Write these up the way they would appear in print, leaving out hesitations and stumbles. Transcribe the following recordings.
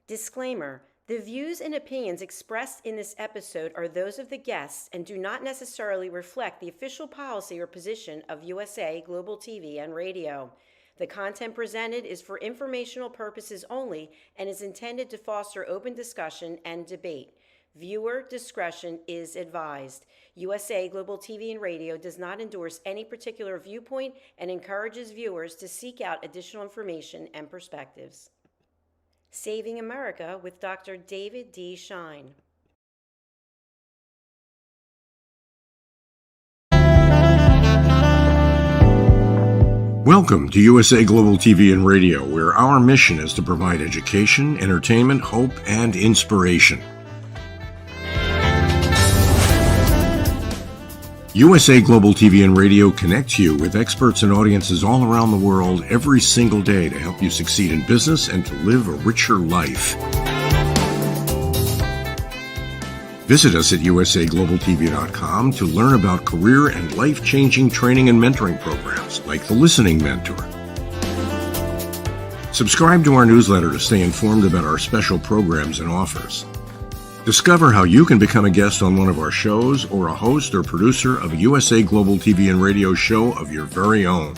Disclaimer: the views and opinions expressed in this episode are those of the guests and do not necessarily reflect the official policy or position of USA Global TV and Radio. The content presented is for informational purposes only and is intended to foster open discussion and debate. Viewer discretion is advised. USA Global TV and Radio does not endorse any particular viewpoint and encourages viewers to seek out additional information and perspectives. Saving America with Dr. David D. Schein. Welcome to USA Global TV and Radio, where our mission is to provide education, entertainment, hope, and inspiration. USA Global TV and Radio connects you with experts and audiences all around the world every single day to help you succeed in business and to live a richer life. Visit us at usaglobaltv.com to learn about career and life-changing training and mentoring programs like the Listening Mentor. Subscribe to our newsletter to stay informed about our special programs and offers. Discover how you can become a guest on one of our shows or a host or producer of a USA Global TV and Radio show of your very own.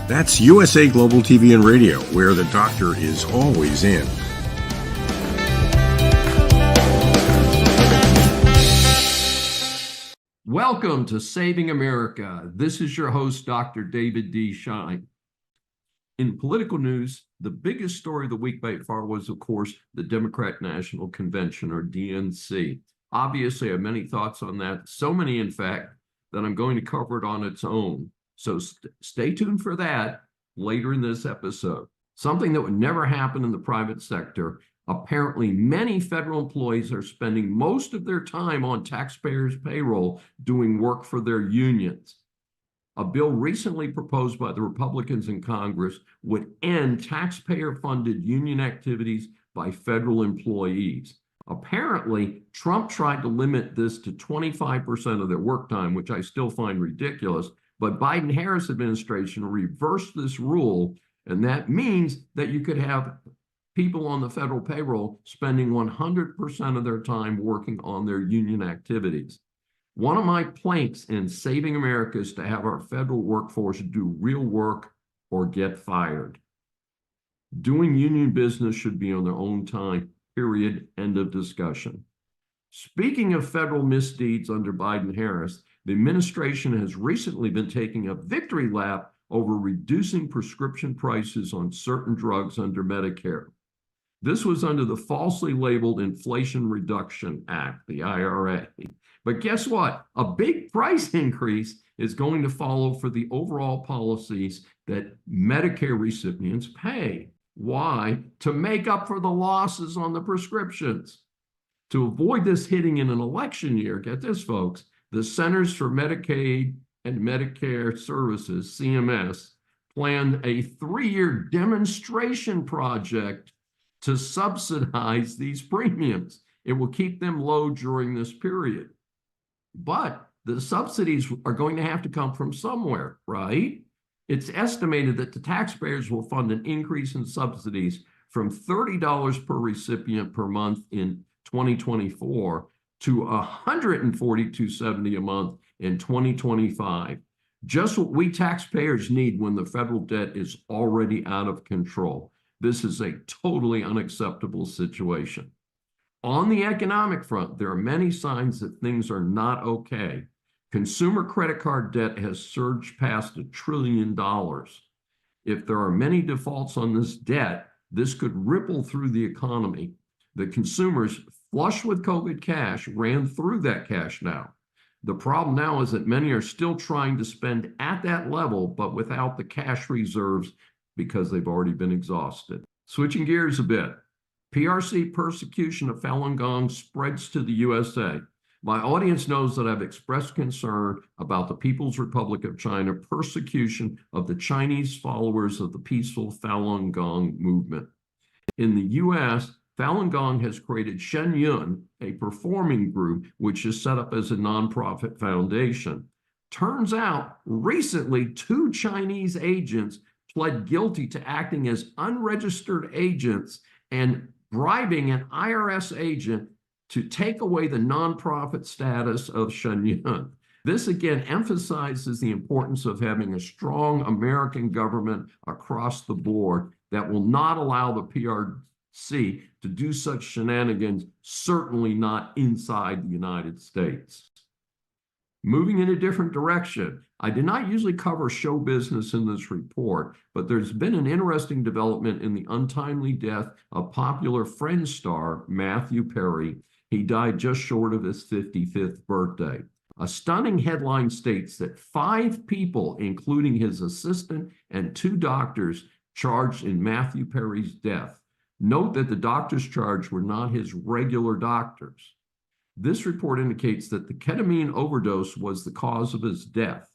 That's USA Global TV and Radio, where the doctor is always in. Welcome to Saving America. This is your host, Dr. David D. Schein. In political news, the biggest story of the week by far was, of course, the Democrat National Convention, or DNC. Obviously, I have many thoughts on that, so many, in fact, that I'm going to cover it on its own. So stay tuned for that later in this episode. Something that would never happen in the private sector. Apparently, many federal employees are spending most of their time on taxpayers' payroll doing work for their unions. A bill recently proposed by the Republicans in Congress would end taxpayer-funded union activities by federal employees. Apparently, Trump tried to limit this to 25% of their work time, which I still find ridiculous, but Biden-Harris administration reversed this rule, and that means that you could have people on the federal payroll spending 100% of their time working on their union activities. One of my planks in Saving America is to have our federal workforce do real work or get fired. Doing union business should be on their own time, period, end of discussion. Speaking of federal misdeeds under Biden-Harris, the administration has recently been taking a victory lap over reducing prescription prices on certain drugs under Medicare. This was under the falsely labeled Inflation Reduction Act, the IRA. But guess what? A big price increase is going to follow for the overall policies that Medicare recipients pay. Why? To make up for the losses on the prescriptions. To avoid this hitting in an election year, get this, folks, the Centers for Medicaid and Medicare Services, CMS, planned a 3-year demonstration project to subsidize these premiums. It will keep them low during this period. But the subsidies are going to have to come from somewhere, right? It's estimated that the taxpayers will fund an increase in subsidies from $30 per recipient per month in 2024 to $142.70 a month in 2025. Just what we taxpayers need when the federal debt is already out of control. This is a totally unacceptable situation. On the economic front, there are many signs that things are not okay. Consumer credit card debt has surged past $1 trillion. If there are many defaults on this debt, this could ripple through the economy. The consumers flush with COVID cash ran through that cash now. The problem now is that many are still trying to spend at that level, but without the cash reserves because they've already been exhausted. Switching gears a bit. PRC persecution of Falun Gong spreads to the USA. My audience knows that I've expressed concern about the People's Republic of China persecution of the Chinese followers of the peaceful Falun Gong movement. In the US, Falun Gong has created Shen Yun, a performing group which is set up as a nonprofit foundation. Turns out, recently, 2 Chinese agents pled guilty to acting as unregistered agents and bribing an IRS agent to take away the nonprofit status of Shen Yun. This again emphasizes the importance of having a strong American government across the board that will not allow the PRC to do such shenanigans, certainly not inside the United States. Moving in a different direction, I did not usually cover show business in this report, but there's been an interesting development in the untimely death of popular Friends star Matthew Perry. He died just short of his 55th birthday. A stunning headline states that 5 people, including his assistant and 2 doctors, charged in Matthew Perry's death. Note that the doctors charged were not his regular doctors. This report indicates that the ketamine overdose was the cause of his death.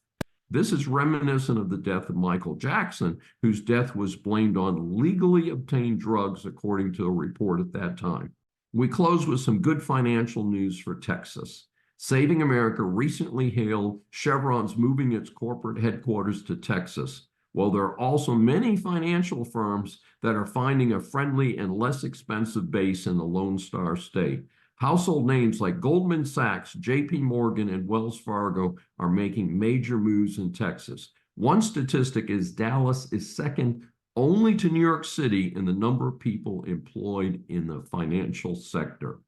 This is reminiscent of the death of Michael Jackson, whose death was blamed on legally obtained drugs, according to a report at that time. We close with some good financial news for Texas. Saving America recently hailed Chevron's moving its corporate headquarters to Texas. While there are also many financial firms that are finding a friendly and less expensive base in the Lone Star State. Household names like Goldman Sachs, JP Morgan, and Wells Fargo are making major moves in Texas. One statistic is Dallas is second only to New York City in the number of people employed in the financial sector.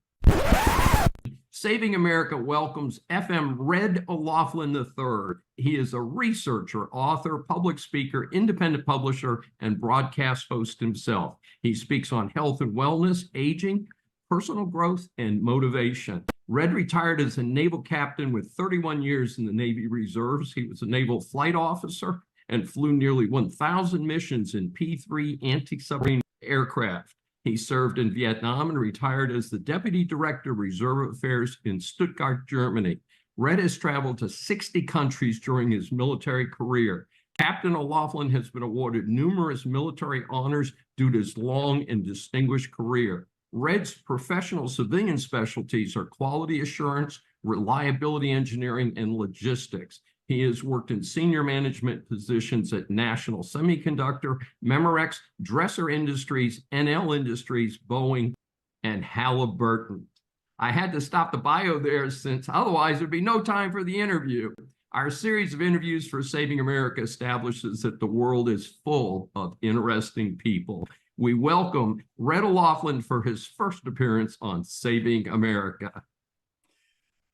Saving America welcomes FM Red O'Loughlin III. He is a researcher, author, public speaker, independent publisher, and broadcast host himself. He speaks on health and wellness, aging, personal growth, and motivation. Red retired as a naval captain with 31 years in the Navy Reserves. He was a naval flight officer and flew nearly 1,000 missions in P-3 anti-submarine aircraft. He served in Vietnam and retired as the Deputy Director of Reserve Affairs in Stuttgart, Germany. Red has traveled to 60 countries during his military career. Captain O'Loughlin has been awarded numerous military honors due to his long and distinguished career. Red's professional civilian specialties are quality assurance, reliability engineering, and logistics. He has worked in senior management positions at National Semiconductor, Memorex, Dresser Industries, NL Industries, Boeing, and Halliburton. I had to stop the bio there since otherwise there'd be no time for the interview. Our series of interviews for Saving America establishes that the world is full of interesting people. We welcome Red O'Loughlin for his first appearance on Saving America.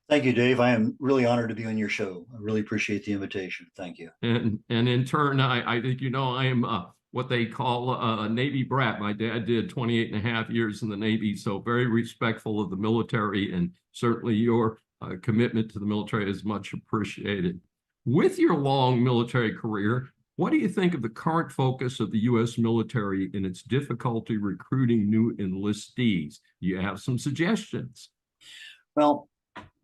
Thank you, Dave. I am really honored to be on your show. I really appreciate the invitation. Thank you. And in turn, I think, I am what they call a Navy brat. My dad did 28 and a half years in the Navy, so very respectful of the military, and certainly your commitment to the military is much appreciated. With your long military career, what do you think of the current focus of the U.S. military in its difficulty recruiting new enlistees? Do you have some suggestions? Well,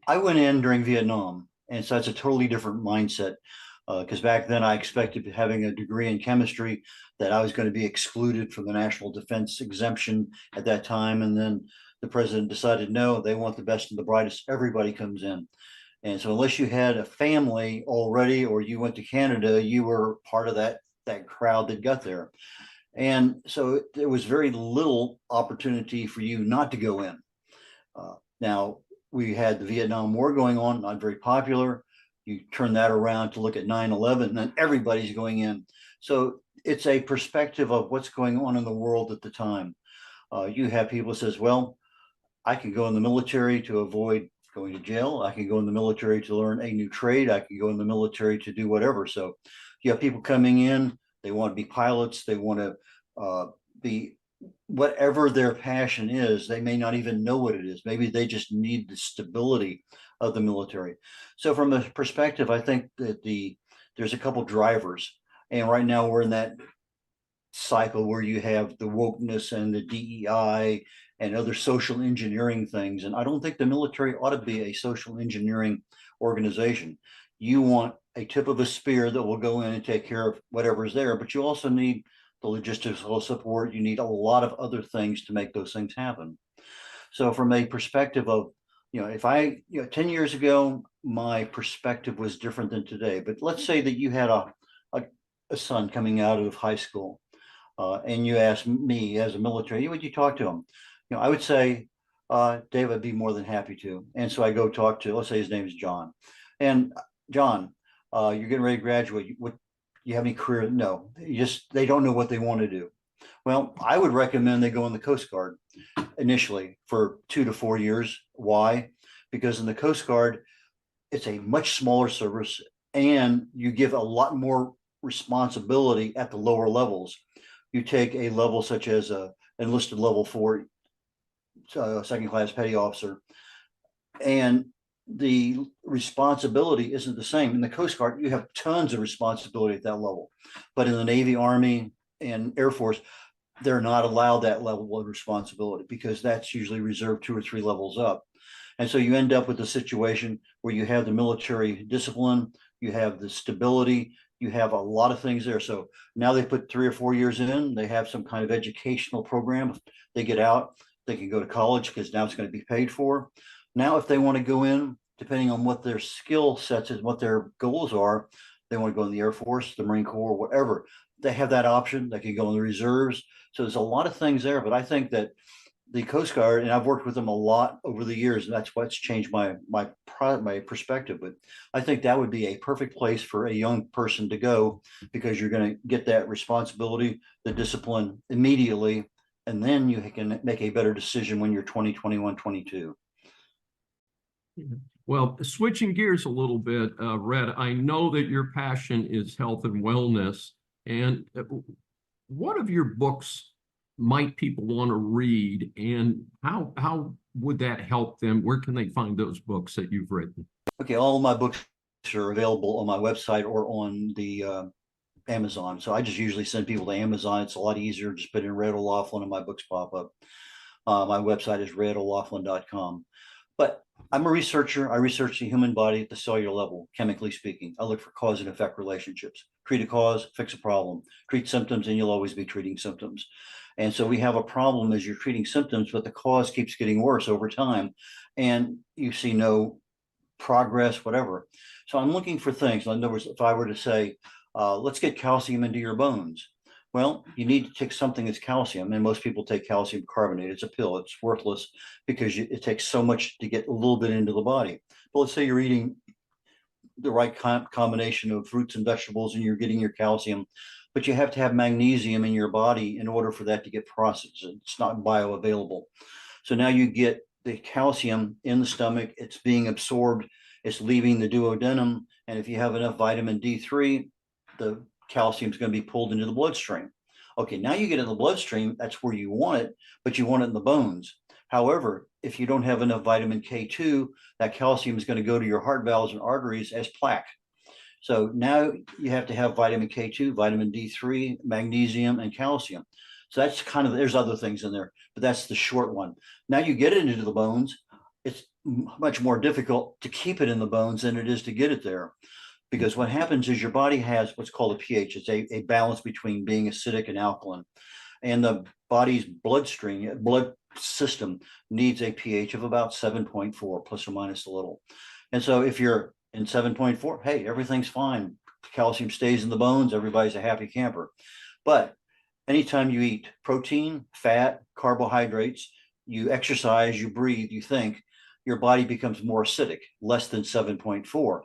I went in during Vietnam, and so that's a totally different mindset. Because back then I expected, having a degree in chemistry, that I was going to be excluded from the national defense exemption at that time. And then the president decided, no, they want the best and the brightest. Everybody comes in. And so unless you had a family already, or you went to Canada, you were part of that crowd that got there. And so there was very little opportunity for you not to go in. Now, we had the Vietnam War going on, not very popular. You turn that around to look at 9/11, and then everybody's going in. So it's a perspective of what's going on in the world at the time. You have people who says, well, I can go in the military to avoid going to jail. I can go in the military to learn a new trade. I can go in the military to do whatever. So you have people coming in, they want to be pilots. They want to be whatever their passion is. They may not even know what it is. Maybe they just need the stability of the military. So from a perspective, I think that there's a couple drivers. And right now we're in that cycle where you have the wokeness and the DEI and other social engineering things. And I don't think the military ought to be a social engineering organization. You want a tip of a spear that will go in and take care of whatever's there, but you also need the logistical support. You need a lot of other things to make those things happen. So from a perspective of, if 10 years ago, my perspective was different than today, but let's say that you had a a son coming out of high school, and you ask me as a military, would you talk to him? I would say, Dave, I'd be more than happy to. And so I go talk to, let's say his name is John. And John, you're getting ready to graduate. What, you have any career? No, they don't know what they want to do. Well, I would recommend they go in the Coast Guard initially for 2 to 4 years. Why? Because in the Coast Guard, it's a much smaller service and you give a lot more responsibility at the lower levels. You take a level such as a enlisted level 4 second class petty officer, and the responsibility isn't the same. In the Coast Guard, you have tons of responsibility at that level, but in the Navy, Army, and Air Force, they're not allowed that level of responsibility because that's usually reserved 2 or 3 levels up. And so you end up with a situation where you have the military discipline, you have the stability, you have a lot of things there. So now they put 3 or 4 years in, they have some kind of educational program. They get out, they can go to college because now it's going to be paid for. Now, if they want to go in, depending on what their skill sets and what their goals are, they want to go in the Air Force, the Marine Corps, whatever. They have that option. They can go in the reserves. So there's a lot of things there. But I think that the Coast Guard, and I've worked with them a lot over the years, and that's what's changed my perspective. But I think that would be a perfect place for a young person to go because you're going to get that responsibility, the discipline immediately, and then you can make a better decision when you're 20, 21, 22. Well, switching gears a little bit, Red, I know that your passion is health and wellness. And what of your books might people want to read, and how would that help them? Where can they find those books that you've written? Okay, all of my books are available on my website or on the Amazon. So I just usually send people to Amazon. It's a lot easier. Just put in Red O'Laughlin and my books pop up. My website is redolaughlin.com. But I'm a researcher. I research the human body at the cellular level, chemically speaking. I look for cause and effect relationships. Treat a cause, fix a problem. Treat symptoms, and you'll always be treating symptoms. And so we have a problem as you're treating symptoms, but the cause keeps getting worse over time, and you see no progress, whatever. So I'm looking for things. In other words, if I were to say, let's get calcium into your bones. Well, you need to take something that's calcium, and most people take calcium carbonate. It's a pill. It's worthless because it takes so much to get a little bit into the body. But let's say you're eating the right combination of fruits and vegetables and you're getting your calcium, but you have to have magnesium in your body in order for that to get processed. It's not bioavailable. So now you get the calcium in the stomach, it's being absorbed, it's leaving the duodenum, and if you have enough vitamin D3, the calcium is going to be pulled into the bloodstream. Okay, now you get in the bloodstream, that's where you want it, but you want it in the bones. However, if you don't have enough vitamin K2, that calcium is going to go to your heart valves and arteries as plaque. So now you have to have vitamin K2, vitamin D3, magnesium, and calcium. So that's kind of, there's other things in there, but that's the short one. Now you get it into the bones, it's much more difficult to keep it in the bones than it is to get it there. Because what happens is your body has what's called a pH. It's a balance between being acidic and alkaline. And the body's blood system needs a pH of about 7.4, plus or minus a little. And so if you're in 7.4, hey, everything's fine. Calcium stays in the bones. Everybody's a happy camper. But anytime you eat protein, fat, carbohydrates, you exercise, you breathe, you think, your body becomes more acidic, less than 7.4.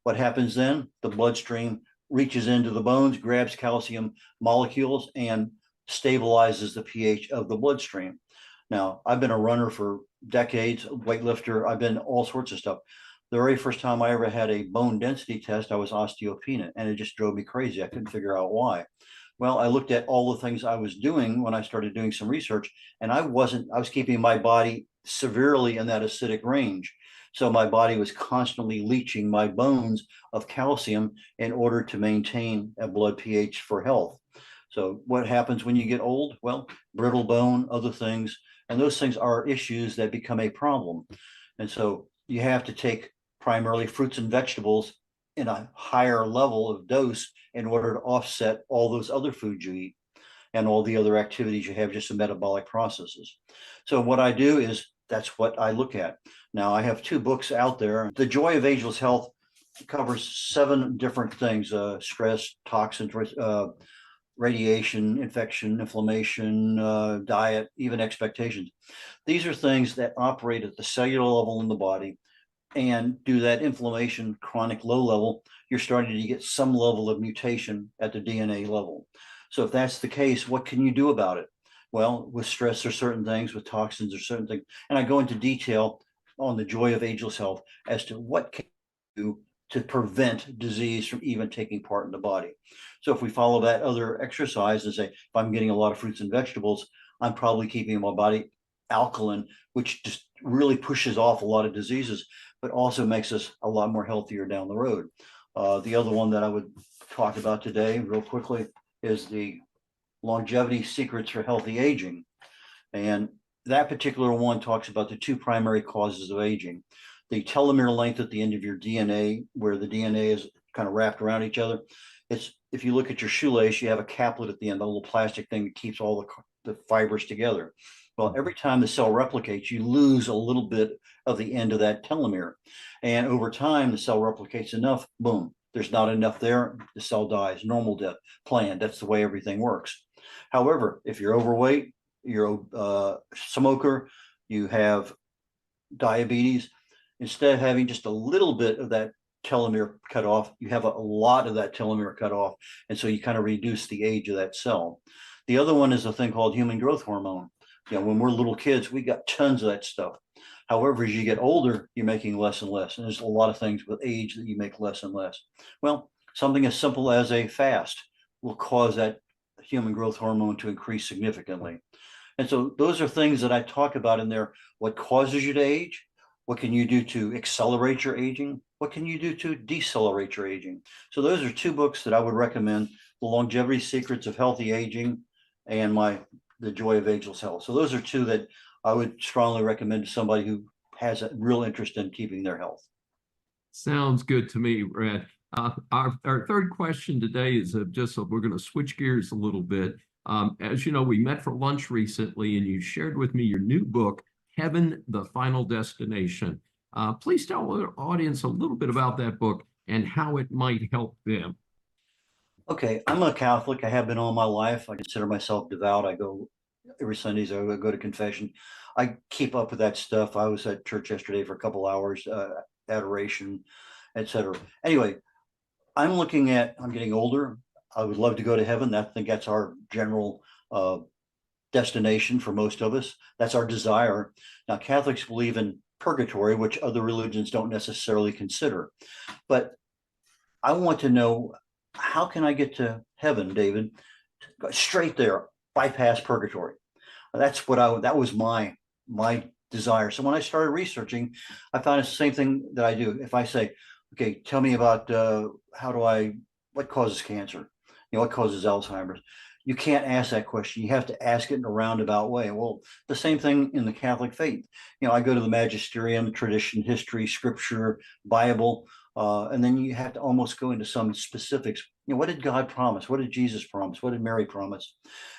What happens then? The bloodstream reaches into the bones, grabs calcium molecules, and stabilizes the pH of the bloodstream. Now, I've been a runner for decades, weightlifter. I've been all sorts of stuff. The very first time I ever had a bone density test, I was osteopenic, and it just drove me crazy. I couldn't figure out why. Well, I looked at all the things I was doing when I started doing some research, and I was keeping my body severely in that acidic range. So my body was constantly leaching my bones of calcium in order to maintain a blood pH for health. So what happens when you get old? Well, brittle bone, other things, and those things are issues that become a problem. And so you have to take primarily fruits and vegetables in a higher level of dose in order to offset all those other foods you eat and all the other activities you have, just in metabolic processes. So what I do is that's what I look at. Now, I have 2 books out there. The Joy of Ageless Health covers 7 different things: stress, toxins, radiation, infection, inflammation, diet, even expectations. These are things that operate at the cellular level in the body, and do that inflammation chronic low level, you're starting to get some level of mutation at the DNA level. So if that's the case, what can you do about it? Well, with stress, there's certain things, with toxins, there's certain things. And I go into detail on the joy of ageless health as to what can you do to prevent disease from even taking part in the body. So if we follow that other exercise and say, if I'm getting a lot of fruits and vegetables, I'm probably keeping my body alkaline, which just really pushes off a lot of diseases, but also makes us a lot more healthier down the road. The other one that I would talk about today real quickly is the longevity secrets for healthy aging. And that particular one talks about the 2 primary causes of aging: the telomere length at the end of your DNA, where the DNA is kind of wrapped around each other. It's, if you look at your shoelace, you have a caplet at the end, a little plastic thing that keeps all the fibers together. Well, every time the cell replicates, you lose a little bit of the end of that telomere. And over time, the cell replicates enough, boom, there's not enough there, the cell dies, normal death, planned. That's the way everything works. However, if you're overweight, you're a smoker, you have diabetes, instead of having just a little bit of that telomere cut off, you have a lot of that telomere cut off. And so you kind of reduce the age of that cell. The other one is a thing called human growth hormone. When we're little kids, we got tons of that stuff. However, as you get older, you're making less and less. And there's a lot of things with age that you make less and less. Well, something as simple as a fast will cause that human growth hormone to increase significantly. And so those are things that I talk about in there. What causes you to age? What can you do to accelerate your aging? What can you do to decelerate your aging? So those are 2 books that I would recommend: The Longevity Secrets of Healthy Aging and The Joy of Ageless Health. So those are 2 that I would strongly recommend to somebody who has a real interest in keeping their health. Sounds good to me, Brad. Our third question today is we're going to switch gears a little bit. As you know, we met for lunch recently, and you shared with me your new book, Heaven, the Final Destination. Please tell our audience a little bit about that book and how it might help them. Okay, I'm a Catholic. I have been all my life. I consider myself devout. I go every Sundays. I go to confession. I keep up with that stuff. I was at church yesterday for a couple hours, adoration, etc. Anyway, I'm getting older. I would love to go to heaven. I think that's our general destination for most of us. That's our desire. Now, Catholics believe in purgatory, which other religions don't necessarily consider. But I want to know, how can I get to heaven, David? Go straight there, bypass purgatory. That was my desire. So when I started researching, I found it's the same thing that I do. If I say, okay, tell me about what causes cancer? What causes Alzheimer's? You can't ask that question. You have to ask it in a roundabout way. Well, the same thing in the Catholic faith. I go to the magisterium, tradition, history, scripture, Bible, and then you have to almost go into some specifics. What did God promise? What did Jesus promise? What did Mary promise?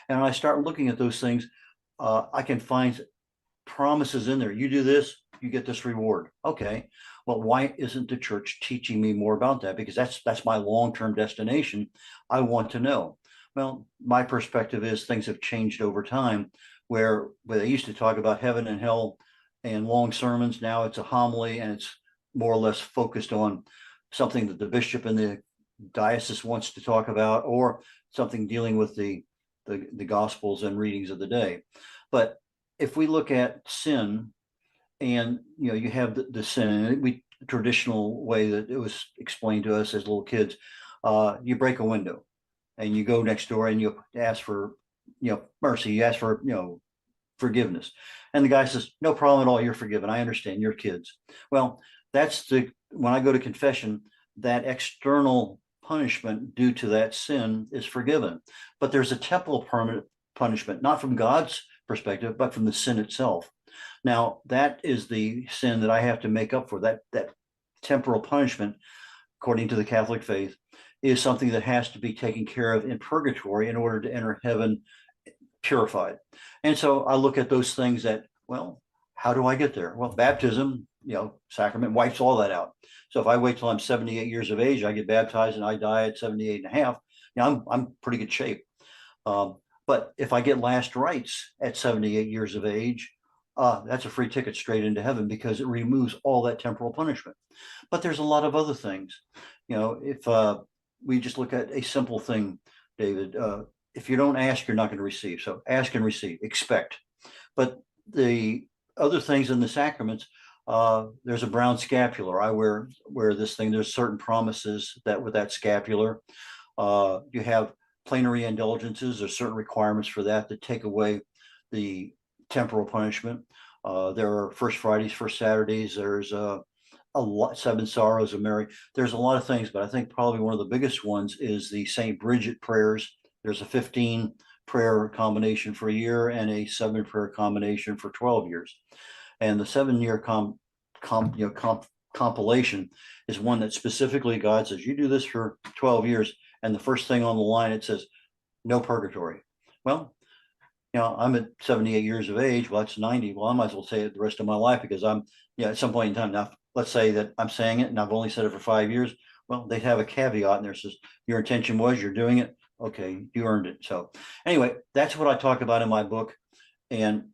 And when I start looking at those things, I can find promises in there. You do this, you get this reward. Okay, well, why isn't the church teaching me more about that? Because that's my long-term destination. I want to know. Well, my perspective is things have changed over time, where they used to talk about heaven and hell and long sermons. Now it's a homily, and it's more or less focused on something that the bishop in the diocese wants to talk about, or something dealing with the gospels and readings of the day. But if we look at sin, and you have the sin, and traditional way that it was explained to us as little kids, you break a window and you go next door and you ask for mercy, you ask for forgiveness, and the guy says, no problem at all, you're forgiven, I understand, you're kids. Well, when I go to confession, that external punishment due to that sin is forgiven, but there's a temporal permanent punishment, not from God's perspective, but from the sin itself. Now, that is the sin that I have to make up for. That temporal punishment, according to the Catholic faith, is something that has to be taken care of in purgatory in order to enter heaven purified. And so I look at those things that, well, how do I get there? Well, baptism, sacrament wipes all that out. So if I wait till I'm 78 years of age, I get baptized and I die at 78 and a half, I'm pretty good shape. But if I get last rites at 78 years of age, that's a free ticket straight into heaven because it removes all that temporal punishment. But there's a lot of other things. If we just look at a simple thing, David, if you don't ask, you're not going to receive. So ask and receive, expect. But the other things in the sacraments, there's a brown scapular. I wear this thing. There's certain promises that with that scapular, you have plenary indulgences. There's certain requirements for that take away the temporal punishment. There are First Fridays, First Saturdays. There's a lot, Seven Sorrows of Mary. There's a lot of things, but I think probably one of the biggest ones is the St. Bridget prayers. There's a 15 prayer combination for a year and a 7 prayer combination for 12 years. And the 7-year compilation is one that specifically God says, you do this for 12 years. And the first thing on the line, it says, no purgatory. Well, I'm at 78 years of age. Well, that's 90. Well, I might as well say it the rest of my life because I'm, at some point in time. Now, let's say that I'm saying it and I've only said it for 5 years. Well, they have a caveat in there that says your intention was you're doing it. Okay, you earned it. So anyway, that's what I talk about in my book. And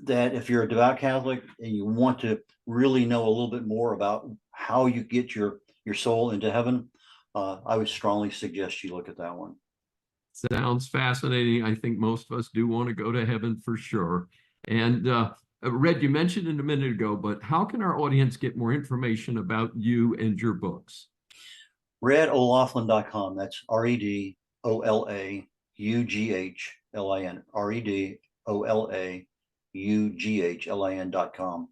that if you're a devout Catholic and you want to really know a little bit more about how you get your soul into heaven, I would strongly suggest you look at that one. Sounds fascinating. I think most of us do want to go to heaven for sure. And Red, you mentioned it a minute ago, but how can our audience get more information about you and your books? RedO'Laughlin.com. That's RedOlaughlin. RedOlaughlin.com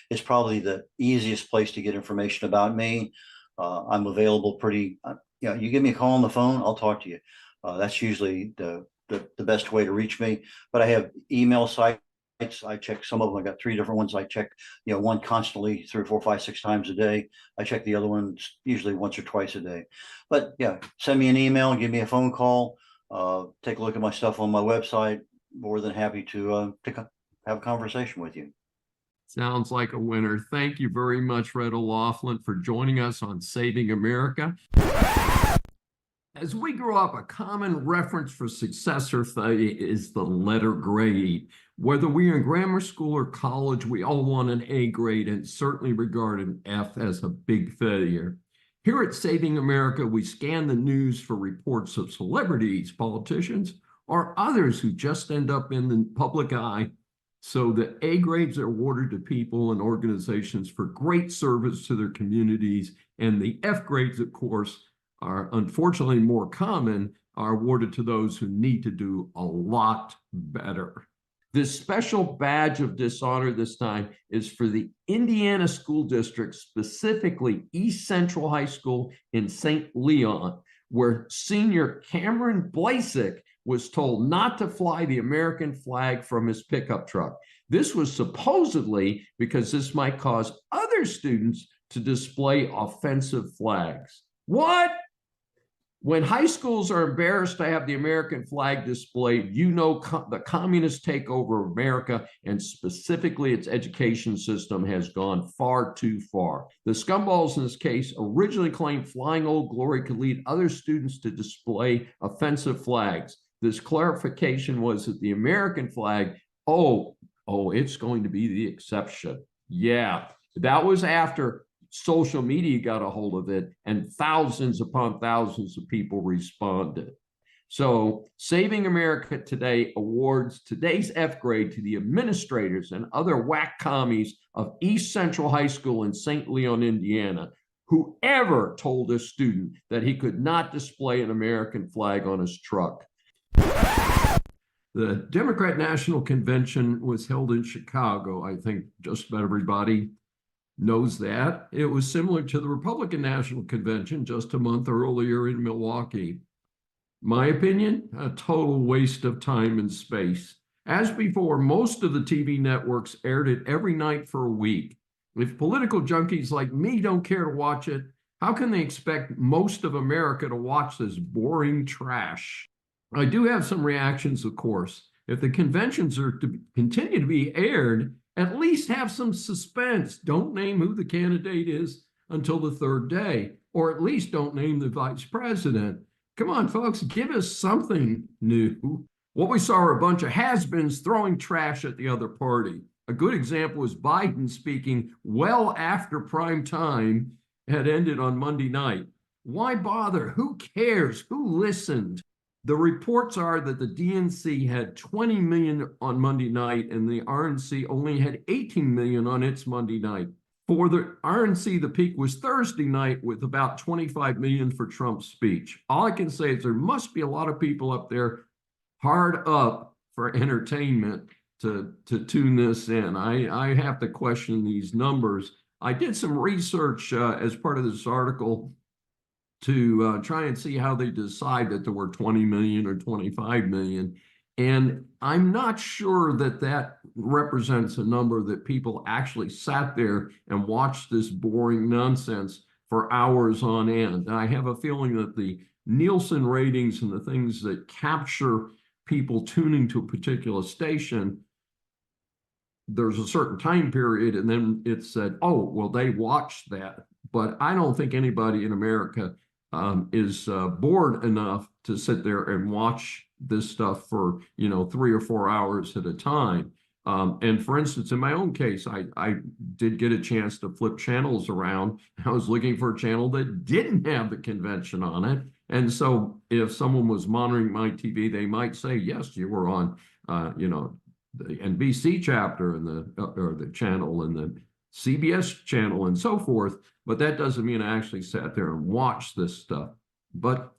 is probably the easiest place to get information about me. I'm available pretty, you give me a call on the phone, I'll talk to you. That's usually the best way to reach me. But I have email sites. I check some of them. I got 3 different ones. I check, one constantly 3, 4, 5, 6 times a day. I check the other ones usually once or twice a day. But yeah, send me an email, give me a phone call, take a look at my stuff on my website. More than happy to have a conversation with you. Sounds like a winner. Thank you very much, Red O'Laughlin, for joining us on Saving America. As we grow up, a common reference for success or failure is the letter grade. Whether we're in grammar school or college, we all want an A grade and certainly regard an F as a big failure. Here at Saving America, we scan the news for reports of celebrities, politicians, or others who just end up in the public eye. So the A grades are awarded to people and organizations for great service to their communities, and the F grades, of course, are unfortunately more common, are awarded to those who need to do a lot better. This special badge of dishonor this time is for the Indiana School District, specifically East Central High School in St. Leon, where senior Cameron Blasek was told not to fly the American flag from his pickup truck. This was supposedly because this might cause other students to display offensive flags. What? When high schools are embarrassed to have the American flag displayed, the communist takeover of America and specifically its education system has gone far too far. The scumballs in this case originally claimed flying Old Glory could lead other students to display offensive flags. This clarification was that the American flag, it's going to be the exception. Yeah, that was after social media got a hold of it and thousands upon thousands of people responded. So Saving America today awards today's F grade to the administrators and other whack commies of East Central High School in St. Leon, Indiana, whoever told a student that he could not display an American flag on his truck. The Democrat National Convention was held in Chicago. I think just about everybody knows that. It was similar to the Republican National Convention just a month earlier in Milwaukee. My opinion, a total waste of time and space. As before, most of the TV networks aired it every night for a week. If political junkies like me don't care to watch it, how can they expect most of America to watch this boring trash? I do have some reactions, of course. If the conventions are to continue to be aired, At least have some suspense. Don't name who the candidate is until the third day, or at least don't name the vice president. Come on, folks, give us something new. What we saw are a bunch of has-beens throwing trash at the other party. A good example is Biden speaking well after prime time had ended on Monday night. Why bother? Who cares? Who listened? The reports are that the DNC had 20 million on Monday night and the RNC only had 18 million on its Monday night. For the RNC, the peak was Thursday night with about 25 million for Trump's speech. All I can say is there must be a lot of people up there hard up for entertainment to tune this in. I have to question these numbers. I did some research as part of this article to try and see how they decide that there were 20 million or 25 million. And I'm not sure that that represents a number that people actually sat there and watched this boring nonsense for hours on end. I have a feeling that the Nielsen ratings and the things that capture people tuning to a particular station, there's a certain time period and then it said, oh, well, they watched that. But I don't think anybody in America is bored enough to sit there and watch this stuff for 3 or 4 hours at a time. And for instance, in my own case, I did get a chance to flip channels around. I was looking for a channel that didn't have the convention on it. And so if someone was monitoring my TV, they might say, yes, you were on, the NBC chapter and or the channel and the CBS channel and so forth. But that doesn't mean I actually sat there and watched this stuff. But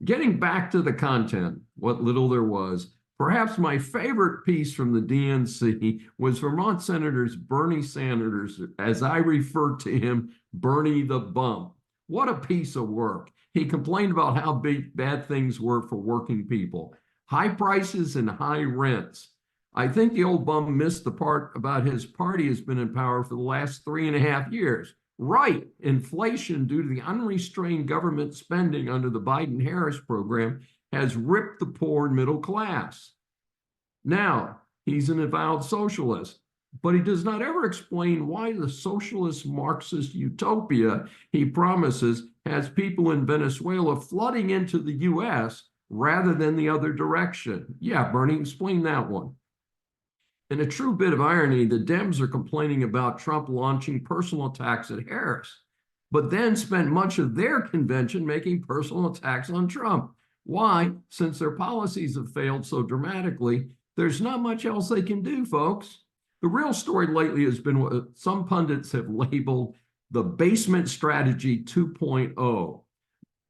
getting back to the content, what little there was, perhaps my favorite piece from the DNC was Vermont Senator Bernie Sanders, as I referred to him, Bernie the Bum. What a piece of work. He complained about how bad things were for working people, high prices and high rents. I think the old bum missed the part about his party has been in power for the last 3.5 years. Right, inflation due to the unrestrained government spending under the Biden-Harris program has ripped the poor and middle class. Now, he's an avowed socialist, but he does not ever explain why the socialist Marxist utopia he promises has people in Venezuela flooding into the US rather than the other direction. Yeah, Bernie, explain that one. In a true bit of irony, the Dems are complaining about Trump launching personal attacks at Harris, but then spent much of their convention making personal attacks on Trump. Why? Since their policies have failed so dramatically, there's not much else they can do, folks. The real story lately has been what some pundits have labeled the basement strategy 2.0.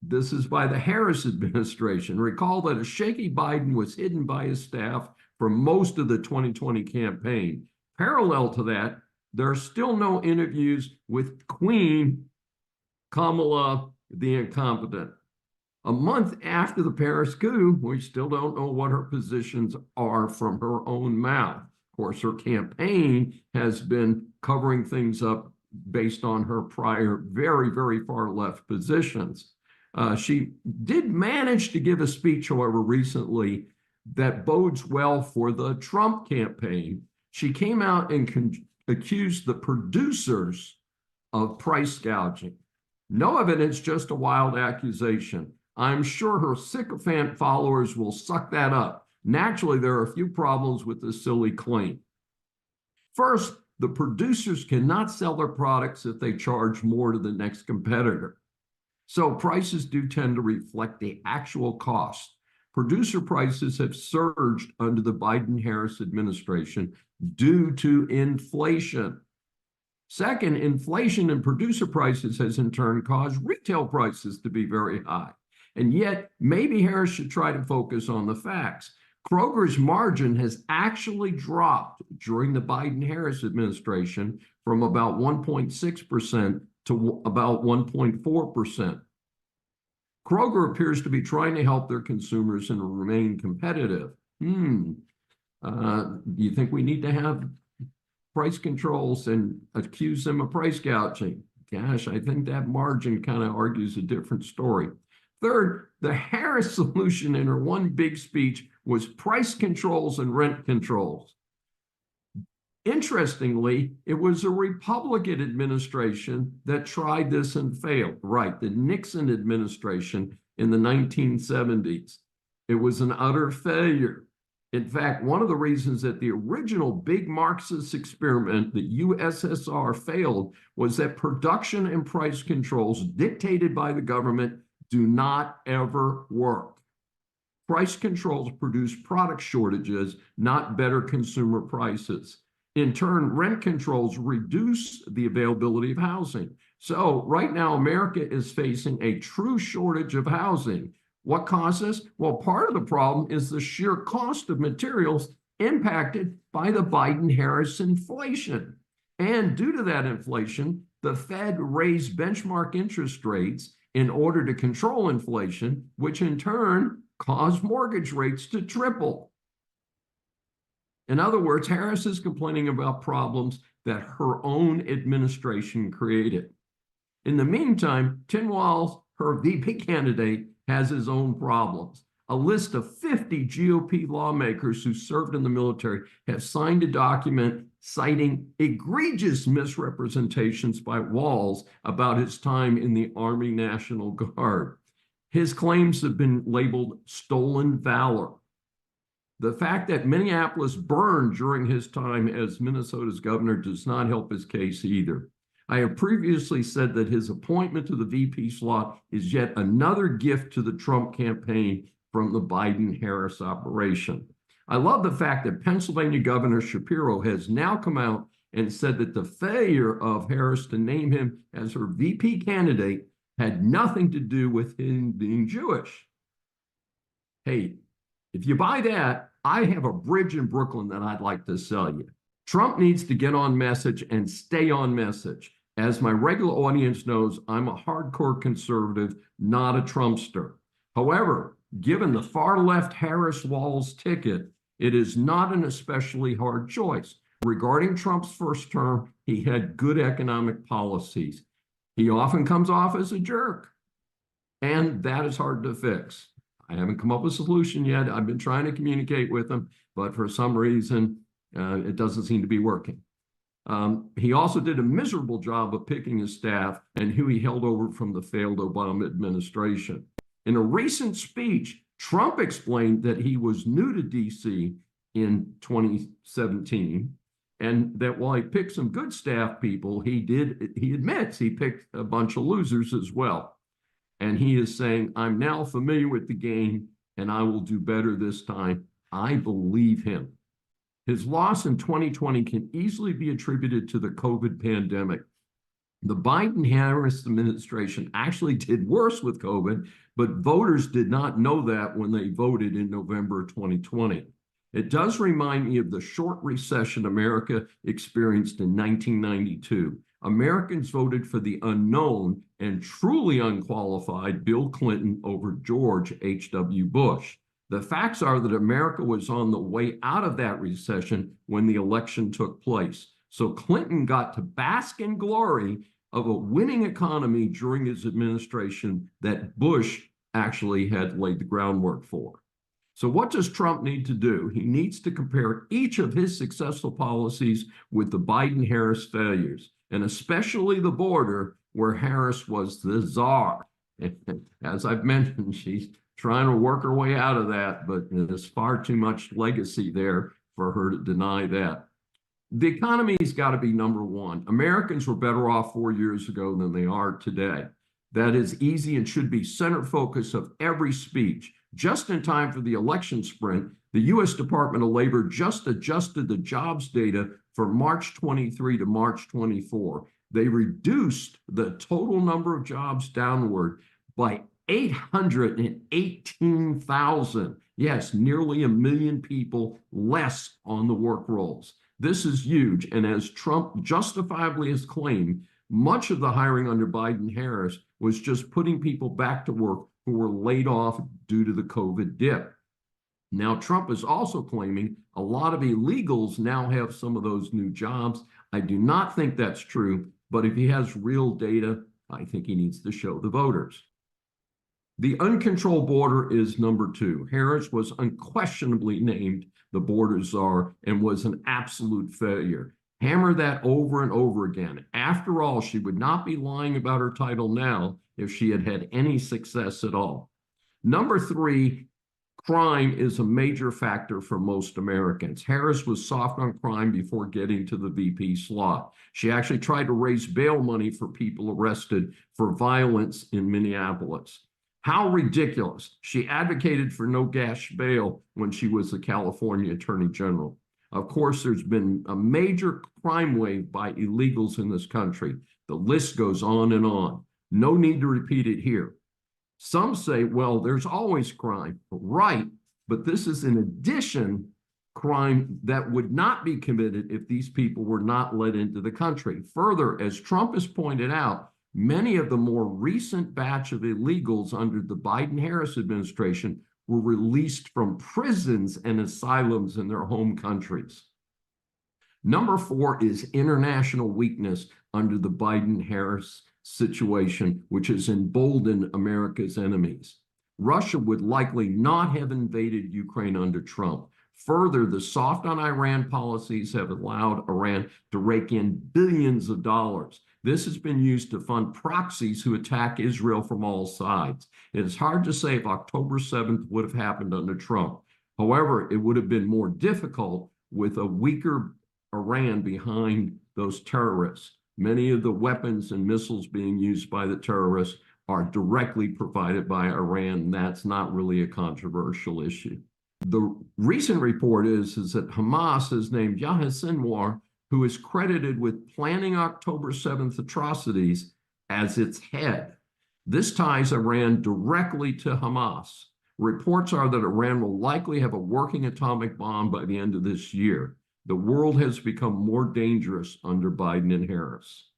This is by the Harris administration. Recall that a shaky Biden was hidden by his staff for most of the 2020 campaign. Parallel to that, there are still no interviews with Queen Kamala the incompetent. A month after the Paris coup, we still don't know what her positions are from her own mouth. Of course, her campaign has been covering things up based on her prior very, very far left positions. She did manage to give a speech, however, recently that bodes well for the Trump campaign. She came out and accused the producers of price gouging. No evidence, just a wild accusation. I'm sure her sycophant followers will suck that up. Naturally, there are a few problems with this silly claim. First, the producers cannot sell their products if they charge more to the next competitor. So prices do tend to reflect the actual cost. Producer prices have surged under the Biden-Harris administration due to inflation. Second, inflation in producer prices has in turn caused retail prices to be very high. And yet, maybe Harris should try to focus on the facts. Kroger's margin has actually dropped during the Biden-Harris administration from about 1.6% to about 1.4%. Kroger appears to be trying to help their consumers and remain competitive. Do you think we need to have price controls and accuse them of price gouging? Gosh, I think that margin kind of argues a different story. Third, the Harris solution in her one big speech was price controls and rent controls. Interestingly, it was a Republican administration that tried this and failed. Right, the Nixon administration in the 1970s. It was an utter failure. In fact, one of the reasons that the original big Marxist experiment, the USSR, failed was that production and price controls dictated by the government do not ever work. Price controls produce product shortages, not better consumer prices. In turn, rent controls reduce the availability of housing. So right now, America is facing a true shortage of housing. What causes? Well, part of the problem is the sheer cost of materials impacted by the Biden-Harris inflation. And due to that inflation, the Fed raised benchmark interest rates in order to control inflation, which in turn caused mortgage rates to triple. In other words, Harris is complaining about problems that her own administration created. In the meantime, Tim Walz, her VP candidate, has his own problems. A list of 50 GOP lawmakers who served in the military have signed a document citing egregious misrepresentations by Walz about his time in the Army National Guard. His claims have been labeled stolen valor. The fact that Minneapolis burned during his time as Minnesota's governor does not help his case either. I have previously said that his appointment to the VP slot is yet another gift to the Trump campaign from the Biden-Harris operation. I love the fact that Pennsylvania Governor Shapiro has now come out and said that the failure of Harris to name him as her VP candidate had nothing to do with him being Jewish. Hey, if you buy that, I have a bridge in Brooklyn that I'd like to sell you. Trump needs to get on message and stay on message. As my regular audience knows, I'm a hardcore conservative, not a Trumpster. However, given the far left Harris-Walz ticket, it is not an especially hard choice. Regarding Trump's first term, he had good economic policies. He often comes off as a jerk, and that is hard to fix. I haven't come up with a solution yet. I've been trying to communicate with him, but for some reason, it doesn't seem to be working. He also did a miserable job of picking his staff and who he held over from the failed Obama administration. In a recent speech, Trump explained that he was new to DC in 2017, and that while he picked some good staff people, he admits he picked a bunch of losers as well. And he is saying, I'm now familiar with the game and I will do better this time. I believe him. His loss in 2020 can easily be attributed to the COVID pandemic. The Biden-Harris administration actually did worse with COVID, but voters did not know that when they voted in November 2020. It does remind me of the short recession America experienced in 1992. Americans voted for the unknown and truly unqualified Bill Clinton over George H.W. Bush. The facts are that America was on the way out of that recession when the election took place. So Clinton got to bask in glory of a winning economy during his administration that Bush actually had laid the groundwork for. So what does Trump need to do? He needs to compare each of his successful policies with the Biden-Harris failures, and especially the border, where Harris was the czar. As I've mentioned, she's trying to work her way out of that, but there's far too much legacy there for her to deny that. The economy's got to be number one. Americans were better off 4 years ago than they are today. That is easy and should be center focus of every speech. Just in time for the election sprint, the U.S. Department of Labor just adjusted the jobs data for March 23 to March 24. They reduced the total number of jobs downward by 818,000. Yes, nearly 1 million people less on the work rolls. This is huge. And as Trump justifiably has claimed, much of the hiring under Biden-Harris was just putting people back to work who were laid off due to the COVID dip. Now, Trump is also claiming a lot of illegals now have some of those new jobs. I do not think that's true, but if he has real data, I think he needs to show the voters. The uncontrolled border is number 2. Harris was unquestionably named the border czar and was an absolute failure. Hammer that over and over again. After all, she would not be lying about her title now if she had had any success at all. Number 3, crime is a major factor for most Americans. Harris was soft on crime before getting to the VP slot. She actually tried to raise bail money for people arrested for violence in Minneapolis. How ridiculous. She advocated for no gas bail when she was the California Attorney General. Of course, there's been a major crime wave by illegals in this country. The list goes on and on. No need to repeat it here. Some say, well, there's always crime. Right, but this is in addition crime that would not be committed if these people were not let into the country. Further, as Trump has pointed out, many of the more recent batch of illegals under the Biden-Harris administration were released from prisons and asylums in their home countries. Number 4 is international weakness under the Biden-Harris situation, which has emboldened America's enemies. Russia would likely not have invaded Ukraine under Trump. Further, the soft on Iran policies have allowed Iran to rake in billions of dollars. This has been used to fund proxies who attack Israel from all sides. It is hard to say if October 7th would have happened under Trump. However, it would have been more difficult with a weaker Iran behind those terrorists. Many of the weapons and missiles being used by the terrorists are directly provided by Iran. That's not really a controversial issue. The recent report is that Hamas has named Yahya Sinwar, who is credited with planning October 7th atrocities, as its head. This ties Iran directly to Hamas. Reports are that Iran will likely have a working atomic bomb by the end of this year. The world has become more dangerous under Biden and Harris.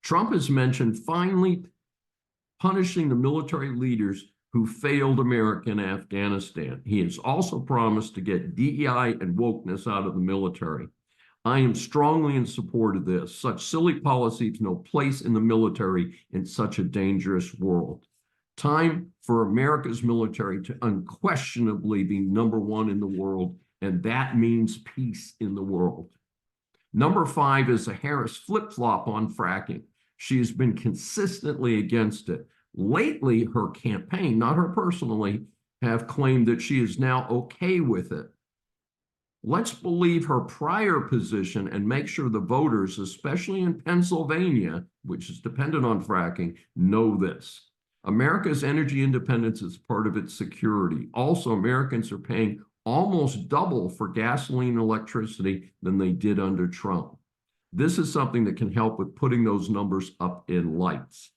Trump has mentioned finally punishing the military leaders who failed America in Afghanistan. He has also promised to get DEI and wokeness out of the military. I am strongly in support of this. Such silly policy has no place in the military in such a dangerous world. Time for America's military to unquestionably be number 1 in the world, and that means peace in the world. Number 5 is a Harris flip-flop on fracking. She has been consistently against it. Lately, her campaign, not her personally, have claimed that she is now okay with it. Let's believe her prior position and make sure the voters, especially in Pennsylvania, which is dependent on fracking, know this. America's energy independence is part of its security. Also, Americans are paying almost double for gasoline and electricity than they did under Trump. This is something that can help with putting those numbers up in lights.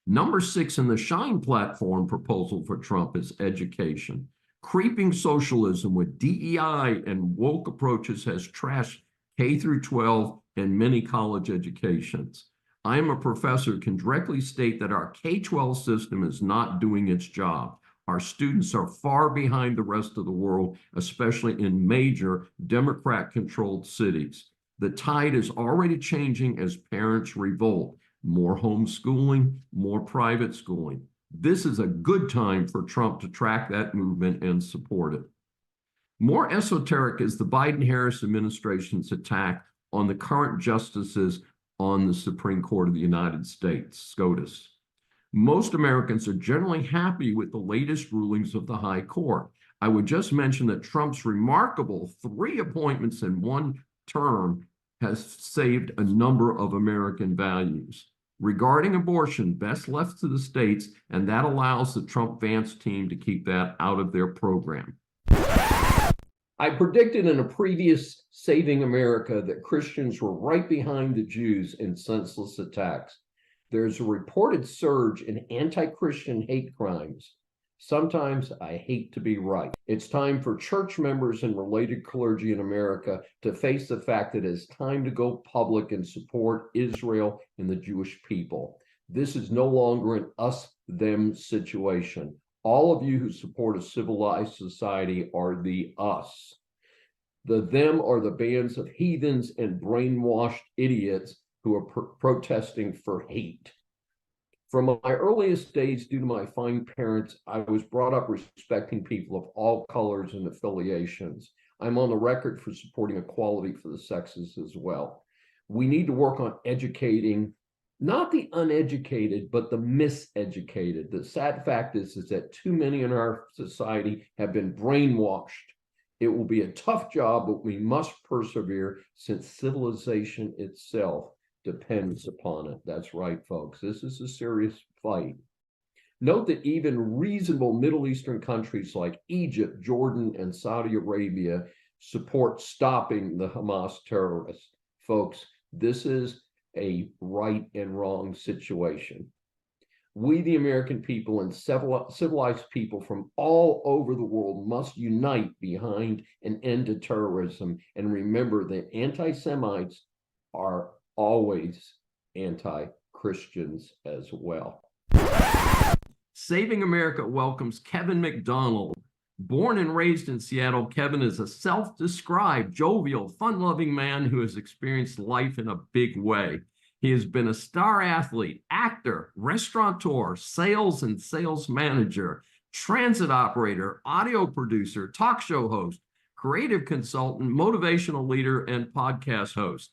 Number 6 in the Schein platform proposal for Trump is education. Creeping socialism with DEI and woke approaches has trashed K through 12 and many college educations. I am a professor who can directly state that our K-12 system is not doing its job. Our students are far behind the rest of the world, especially in major Democrat-controlled cities. The tide is already changing as parents revolt. More homeschooling, more private schooling. This is a good time for Trump to track that movement and support it. More esoteric is the Biden-Harris administration's attack on the current justices on the Supreme Court of the United States, SCOTUS. Most Americans are generally happy with the latest rulings of the High Court. I would just mention that Trump's remarkable 3 appointments in 1 term has saved a number of American values. Regarding abortion, best left to the states, and that allows the Trump-Vance team to keep that out of their program. I predicted in a previous Saving America that Christians were right behind the Jews in senseless attacks. There's a reported surge in anti-Christian hate crimes. Sometimes I hate to be right. It's time for church members and related clergy in America to face the fact that it's time to go public and support Israel and the Jewish people. This is no longer an us-them situation. All of you who support a civilized society are the us. The them are the bands of heathens and brainwashed idiots who are protesting for hate. From my earliest days, due to my fine parents, I was brought up respecting people of all colors and affiliations. I'm on the record for supporting equality for the sexes as well. We need to work on educating, not the uneducated, but the miseducated. The sad fact is that too many in our society have been brainwashed. It will be a tough job, but we must persevere since civilization itself depends upon it. That's right, folks. This is a serious fight. Note that even reasonable Middle Eastern countries like Egypt, Jordan, and Saudi Arabia support stopping the Hamas terrorists. Folks, this is a right and wrong situation. We, the American people, and civilized people from all over the world must unite behind an end to terrorism and remember that anti-Semites are always anti-Christians as well. Saving America welcomes Kevin McDonald. Born and raised in Seattle, Kevin is a self-described, jovial, fun-loving man who has experienced life in a big way. He has been a star athlete, actor, restaurateur, sales and sales manager, transit operator, audio producer, talk show host, creative consultant, motivational leader, and podcast host.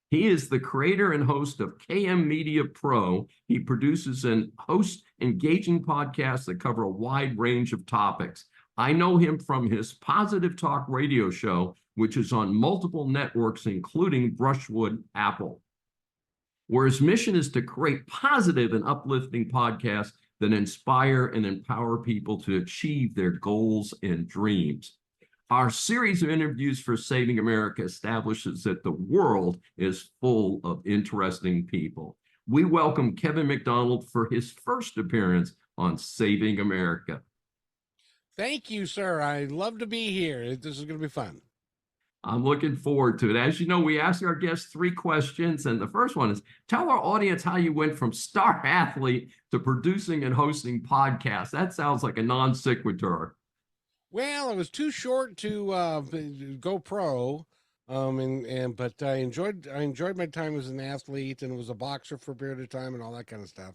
He is the creator and host of KM Media Pro. He produces and hosts engaging podcasts that cover a wide range of topics. I know him from his Positive Talk radio show, which is on multiple networks, including Brushwood Apple, where his mission is to create positive and uplifting podcasts that inspire and empower people to achieve their goals and dreams. Our series of interviews for Saving America establishes that the world is full of interesting people. We welcome Kevin McDonald for his first appearance on Saving America. Thank you, sir. I love to be here. This is going to be fun. I'm looking forward to it. As you know, we ask our guests 3 questions, and the first one is, tell our audience how you went from star athlete to producing and hosting podcasts. That sounds like a non sequitur. Well, it was too short to go pro, but I enjoyed my time as an athlete and was a boxer for a period of time and all that kind of stuff.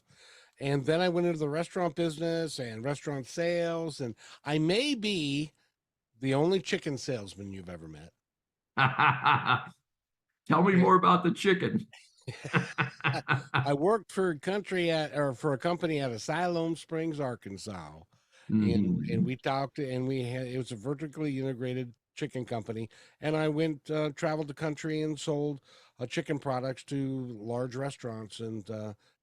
And then I went into the restaurant business and restaurant sales, and I may be the only chicken salesman you've ever met. Tell me more about the chicken. I worked for a company out of Siloam Springs, Arkansas. And we talked, and it was a vertically integrated chicken company. And I went, traveled the country and sold chicken products to large restaurants and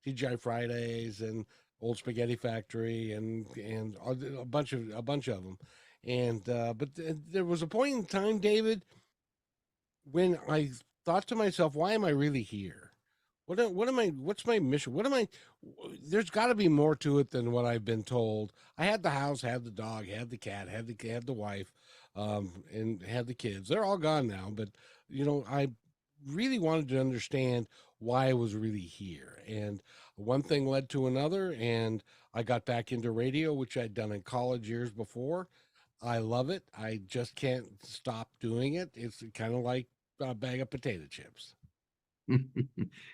TGI Fridays and Old Spaghetti Factory and a bunch of them. And but there was a point in time, David, when I thought to myself, why am I really here? What's my mission? There's got to be more to it than what I've been told. I had the house, had the dog, had the cat, had the wife, and had the kids. They're all gone now, but I really wanted to understand why I was really here. And one thing led to another, and I got back into radio, which I'd done in college years before. I love it. I just can't stop doing it. It's kind of like a bag of potato chips.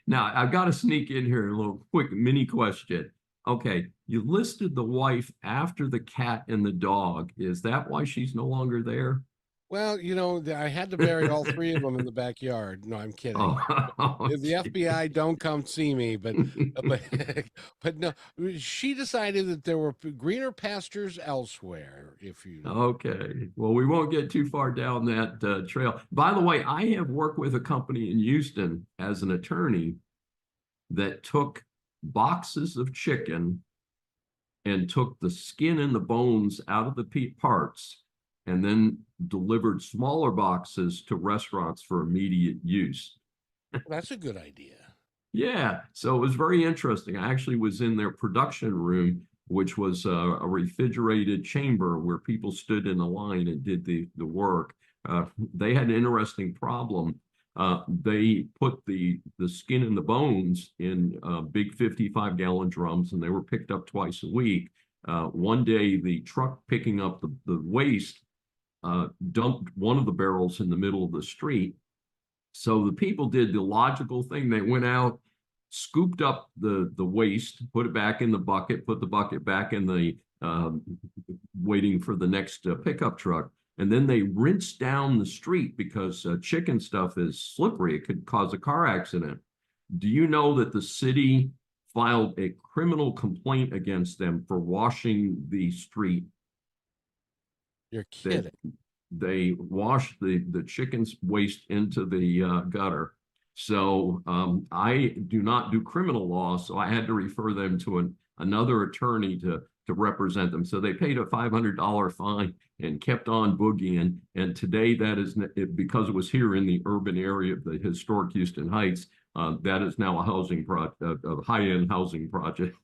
Now, I've got to sneak in here a little quick mini question. Okay, you listed the wife after the cat and the dog. Is that why she's no longer there? Well, I had to bury all 3 of them in the backyard. No, I'm kidding. The FBI don't come see me, but no, she decided that there were greener pastures elsewhere. Okay, well, we won't get too far down that trail. By the way, I have worked with a company in Houston as an attorney that took boxes of chicken and took the skin and the bones out of the parts, and then delivered smaller boxes to restaurants for immediate use. That's a good idea. Yeah, so it was very interesting. I actually was in their production room, which was a refrigerated chamber where people stood in a line and did the work. They had an interesting problem. They put the skin and the bones in big 55-gallon drums, and they were picked up twice a week. One day, the truck picking up the waste dumped one of the barrels in the middle of the street. So the people did the logical thing. They went out, scooped up the waste, put it back in the bucket, put the bucket back in the waiting for the next pickup truck. And then they rinsed down the street because chicken stuff is slippery. It could cause a car accident. Do you know that the city filed a criminal complaint against them for washing the street? You're kidding. They washed the chicken's waste into the gutter. So I do not do criminal law, so I had to refer them to another attorney to represent them. So they paid a $500 fine and kept on boogieing. And today that is, because it was here in the urban area of the historic Houston Heights, that is now a housing project, a high-end housing project.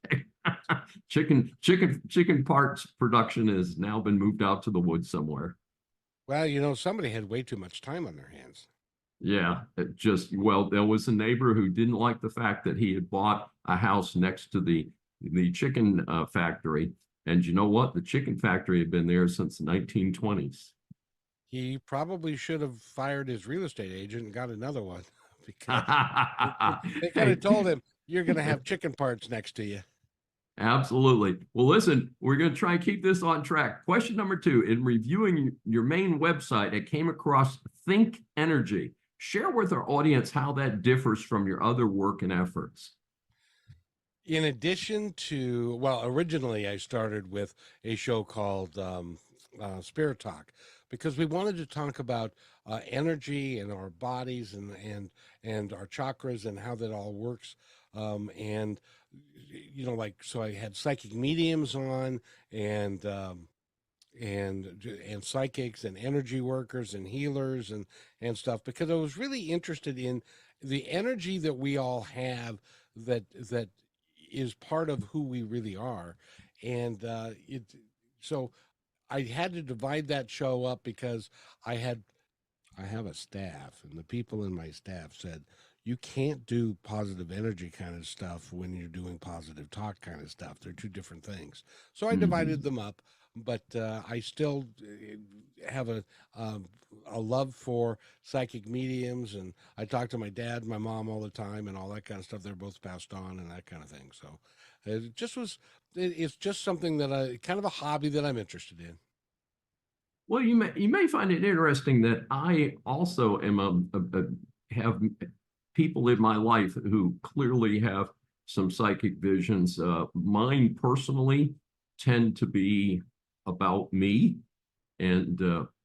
Chicken parts production has now been moved out to the woods somewhere. Well, you know, somebody had way too much time on their hands. Yeah, there was a neighbor who didn't like the fact that he had bought a house next to the chicken factory. And you know what? The chicken factory had been there since the 1920s. He probably should have fired his real estate agent and got another one because they could have told him, you're going to have chicken parts next to you. Absolutely. Well, listen, we're going to try and keep this on track. Question number 2, in reviewing your main website, I came across Think Energy. Share with our audience how that differs from your other work and efforts. In addition to, well, originally I started with a show called Spirit Talk, because we wanted to talk about energy and our bodies and our chakras and how that all works. And, you know, like, so I had psychic mediums on and psychics and energy workers and healers and stuff, because I was really interested in the energy that we all have that is part of who we really are. And so I had to divide that show up because I have a staff, and the people in my staff said, you can't do positive energy kind of stuff when you're doing positive talk kind of stuff. They're two different things. So I divided them up, but I still have a love for psychic mediums, and I talk to my dad, my mom all the time, and all that kind of stuff. They're both passed on and that kind of thing. So it's just something that kind of a hobby that I'm interested in. Well, you may find it interesting that I also am have people in my life who clearly have some psychic visions. Mine personally tend to be about me and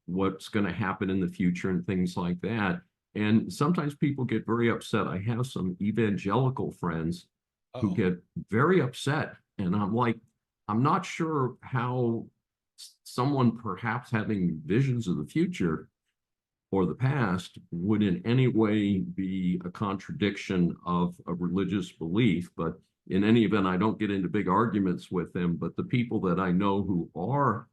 what's going to happen in the future and things like that. And sometimes people get very upset. I have some evangelical friends who get very upset, and I'm like, I'm not sure how someone perhaps having visions of the future or the past would in any way be a contradiction of a religious belief. But in any event, I don't get into big arguments with them. But the people that I know who are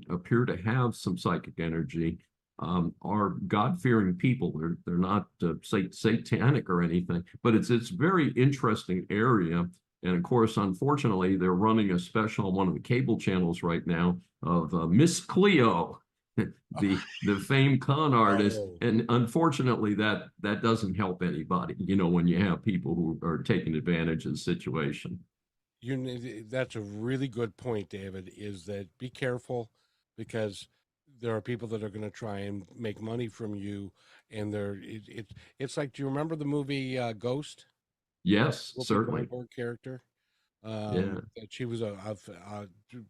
appear to have some psychic energy are God-fearing people. They're not satanic or anything, but it's very interesting area. And of course, unfortunately, they're running a special on one of the cable channels right now of Miss Cleo, the famed con artist. And unfortunately, that doesn't help anybody, you know, when you have people who are taking advantage of the situation. That's a really good point, David, is that be careful, because there are people that are going to try and make money from you. And it's like, do you remember the movie Ghost? Yes, certainly. Character. Yeah. That she was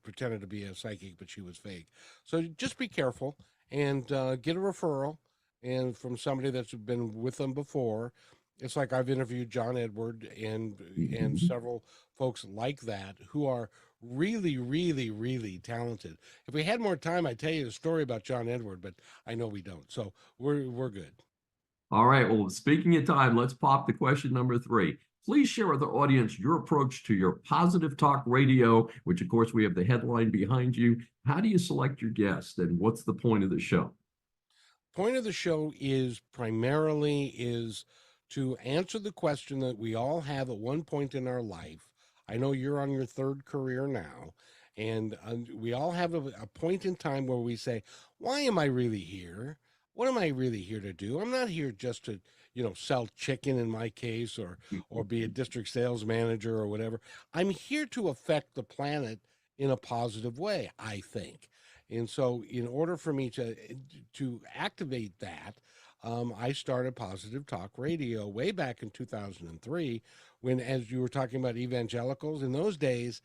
pretended to be a psychic, but she was fake. So just be careful and get a referral and from somebody that's been with them before. It's like I've interviewed John Edward and several folks like that who are really, really, really talented. If we had more time, I'd tell you the story about John Edward, but I know we don't. So we're good. All right. Well, speaking of time, let's pop the question number 3. Please share with our audience your approach to your positive talk radio, which of course we have the headline behind you. How do you select your guests, and what's the point of the show? Point of the show is primarily to answer the question that we all have at one point in our life. I know you're on your 3rd career now, and we all have a point in time where we say, why am I really here? what am I really here to do? I'm not here just to, sell chicken in my case, or be a district sales manager or whatever. I'm here to affect the planet in a positive way, I think. And so in order for me to activate that, I started Positive Talk Radio way back in 2003 when, as you were talking about evangelicals, in those days,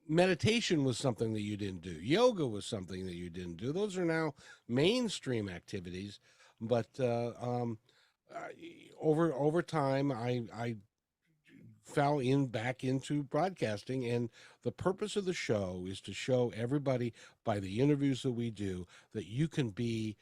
meditation was something that you didn't do. Yoga was something that you didn't do. Those are now mainstream activities. But over time, I fell back into broadcasting, and the purpose of the show is to show everybody by the interviews that we do that you can be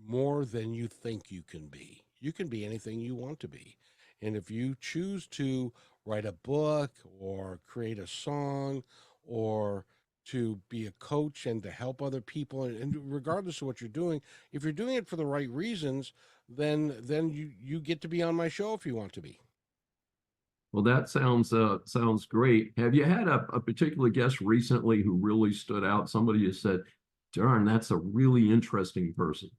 more than you think you can be. You can be anything you want to be. And if you choose to write a book or create a song or to be a coach and to help other people, and regardless of what you're doing, if you're doing it for the right reasons, then you get to be on my show if you want to be. Well, that sounds great. Have you had a particular guest recently who really stood out? Somebody has said, darn, that's a really interesting person.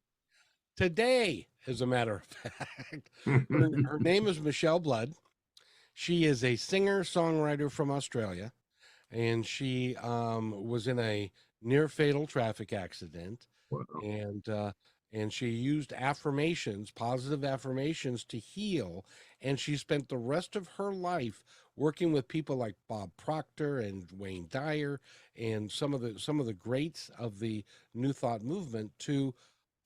Today, as a matter of fact, her name is Michelle Blood. She is a singer-songwriter from Australia, and she was in a near-fatal traffic accident, Wow. and she used affirmations, positive affirmations, to heal. And she spent the rest of her life working with people like Bob Proctor and Wayne Dyer and some of the greats of the New Thought movement to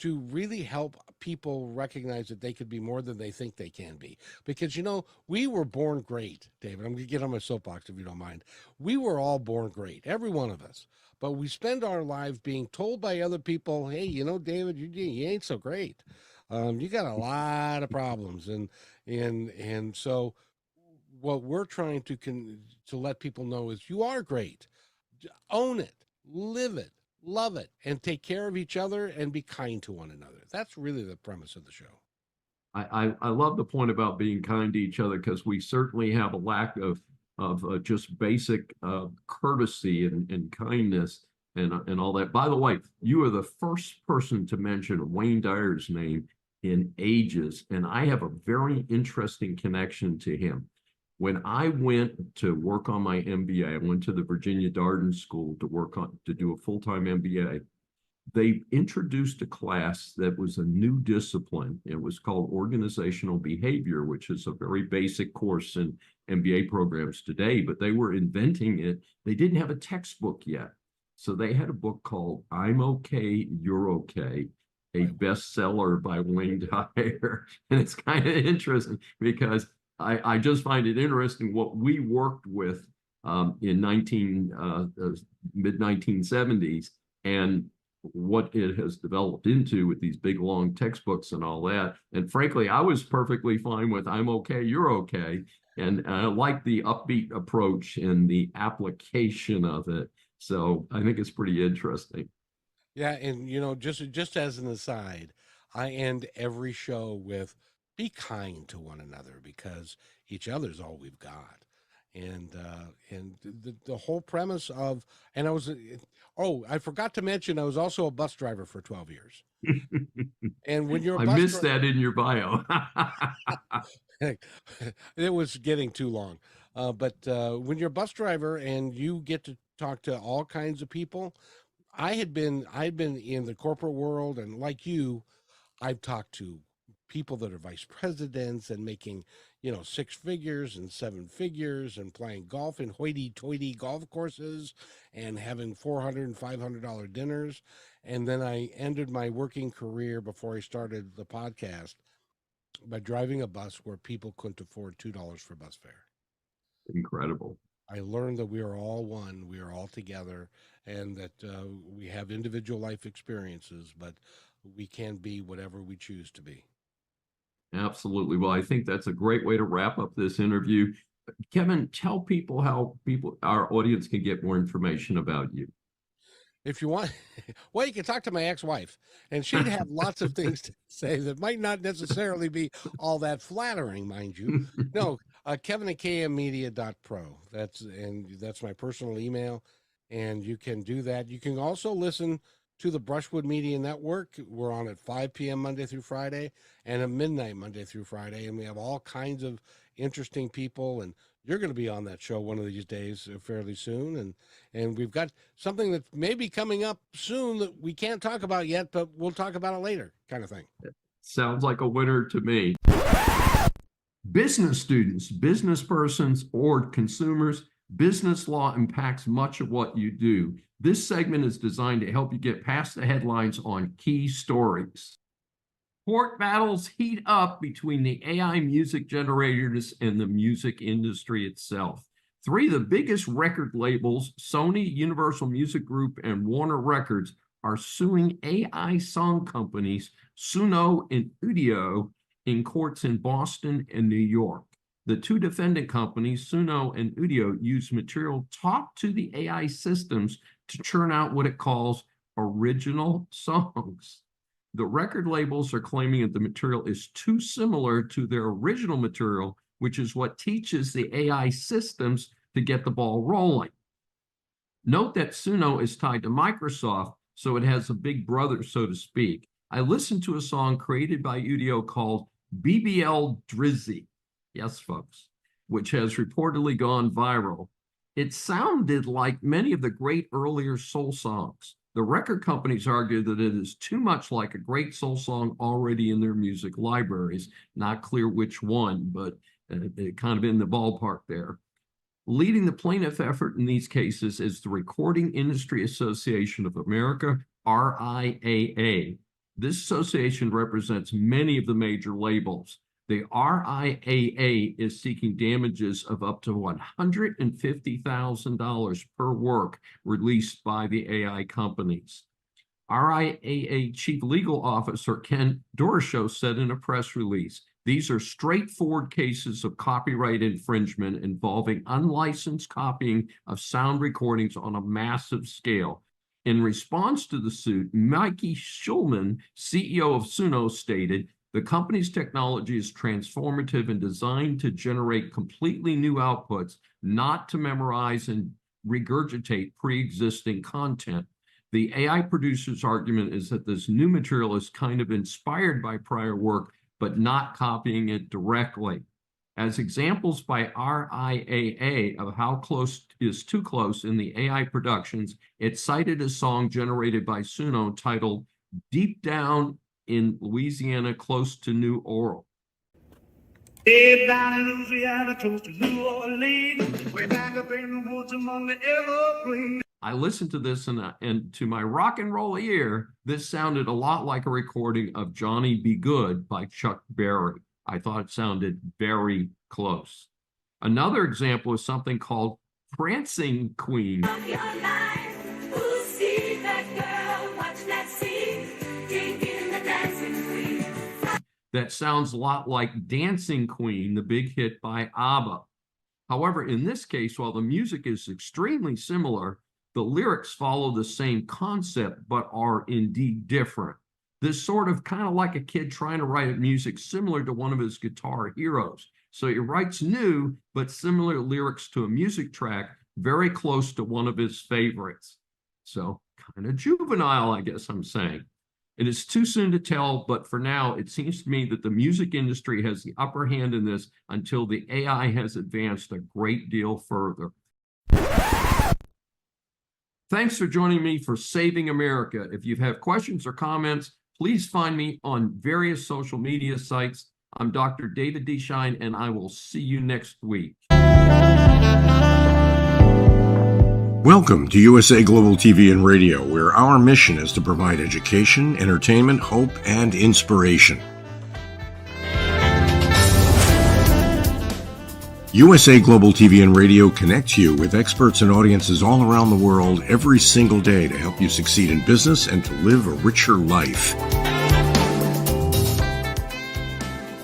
really help people recognize that they could be more than they think they can be. Because, we were born great, David. I'm going to get on my soapbox if you don't mind. We were all born great, every one of us. But we spend our lives being told by other people, hey, David, you ain't so great. You got a lot of problems. And so what we're trying to let people know is you are great. Own it, live it, love it, and take care of each other and be kind to one another. That's really the premise of the show. I love the point about being kind to each other, because we certainly have a lack of just basic courtesy and kindness and all that. By the way, you are the first person to mention Wayne Dyer's name in ages, and I have a very interesting connection to him. When I went to work on my MBA, I went to the Virginia Darden School to do a full-time MBA. They introduced a class that was a new discipline. It was called organizational behavior, which is a very basic course in MBA programs today, but they were inventing it. They didn't have a textbook yet. So they had a book called I'm Okay, You're Okay, a bestseller by Wayne Dyer. And it's kind of interesting because I just find it interesting what we worked with in mid-1970s and what it has developed into with these big long textbooks and all that. And frankly, I was perfectly fine with I'm okay, you're okay. And I like the upbeat approach and the application of it. So I think it's pretty interesting. Yeah, and just as an aside, I end every show with be kind to one another because each other's all we've got. And the whole premise of, and I forgot to mention I was also a bus driver for 12 years. And when you're I missed that in your bio. It was getting too long. But when you're a bus driver and you get to talk to all kinds of people, I'd been in the corporate world, and like you, I've talked to people that are vice presidents and making, 6 figures and 7 figures and playing golf in hoity-toity golf courses and having $400 and $500 dinners. And then I ended my working career before I started the podcast by driving a bus where people couldn't afford $2 for bus fare. Incredible. I learned that we are all one, we are all together, and that we have individual life experiences, but we can be whatever we choose to be. Absolutely. Well, I think that's a great way to wrap up this interview. Kevin, tell people how our audience can get more information about you. If you want, well, you can talk to my ex-wife, and she'd have lots of things to say that might not necessarily be all that flattering, mind you. No, Kevin@kmmedia.pro. That's my personal email, and you can do that. You can also listen to the Brushwood Media Network. We're on at 5 p.m. Monday through Friday and at midnight Monday through Friday. And we have all kinds of interesting people. And you're going to be on that show one of these days fairly soon. And we've got something that may be coming up soon that we can't talk about yet, but we'll talk about it later, kind of thing. Sounds like a winner to me. Business students, business persons, or consumers, business law impacts much of what you do. This segment is designed to help you get past the headlines on key stories. Court battles heat up between the AI music generators and the music industry itself. Three of the biggest record labels, Sony, Universal Music Group, and Warner Records, are suing AI song companies, Suno and Udio, in courts in Boston and New York. The two defendant companies, Suno and Udio, use material taught to the AI systems to churn out what it calls original songs. The record labels are claiming that the material is too similar to their original material, which is what teaches the AI systems to get the ball rolling. Note that Suno is tied to Microsoft, so it has a big brother, so to speak. I listened to a song created by Udio called BBL Drizzy. Yes, folks, which has reportedly gone viral. It sounded like many of the great earlier soul songs. The record companies argue that it is too much like a great soul song already in their music libraries. Not clear which one, but kind of in the ballpark there. Leading the plaintiff effort in these cases is the Recording Industry Association of America, RIAA. This association represents many of the major labels. The RIAA is seeking damages of up to $150,000 per work released by the AI companies. RIAA Chief Legal Officer Ken Dorshow said in a press release, "These are straightforward cases of copyright infringement involving unlicensed copying of sound recordings on a massive scale." In response to the suit, Mikey Schulman, CEO of Suno, stated, "The company's technology is transformative and designed to generate completely new outputs, not to memorize and regurgitate pre-existing content. The AI producer's argument is that this new material is kind of inspired by prior work, but not copying it directly." As examples by RIAA of how close is too close in the AI productions, it cited a song generated by Suno titled "Deep Down in Louisiana, Close to New Orleans." Deep down in Louisiana, close to New Orleans, way back up in the woods among the evergreens. I listened to this and to my rock and roll ear, this sounded a lot like a recording of Johnny Be Good by Chuck Berry. I thought it sounded very close. Another example is something called Prancing Queen. That sounds a lot like Dancing Queen, the big hit by ABBA. However, in this case, while the music is extremely similar, the lyrics follow the same concept, but are indeed different. This sort of kind of like a kid trying to write music similar to one of his guitar heroes. So he writes new, but similar lyrics to a music track, very close to one of his favorites. So kind of juvenile, I guess I'm saying. It is too soon to tell, but for now, it seems to me that the music industry has the upper hand in this until the AI has advanced a great deal further. Thanks for joining me for Saving America. If you have questions or comments, please find me on various social media sites. I'm Dr. David D. Schein, and I will see you next week. Welcome to USA Global TV and Radio, where our mission is to provide education, entertainment, hope, and inspiration. USA Global TV and Radio connects you with experts and audiences all around the world every single day to help you succeed in business and to live a richer life.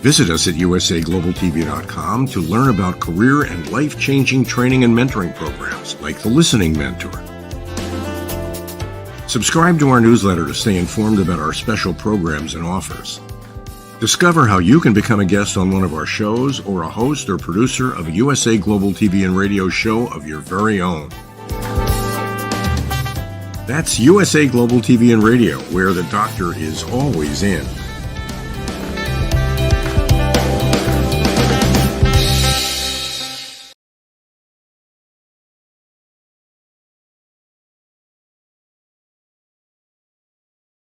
Visit us at usaglobaltv.com to learn about career and life-changing training and mentoring programs like the Listening Mentor. Subscribe to our newsletter to stay informed about our special programs and offers. Discover how you can become a guest on one of our shows or a host or producer of a USA Global TV and Radio show of your very own. That's USA Global TV and Radio, where the doctor is always in.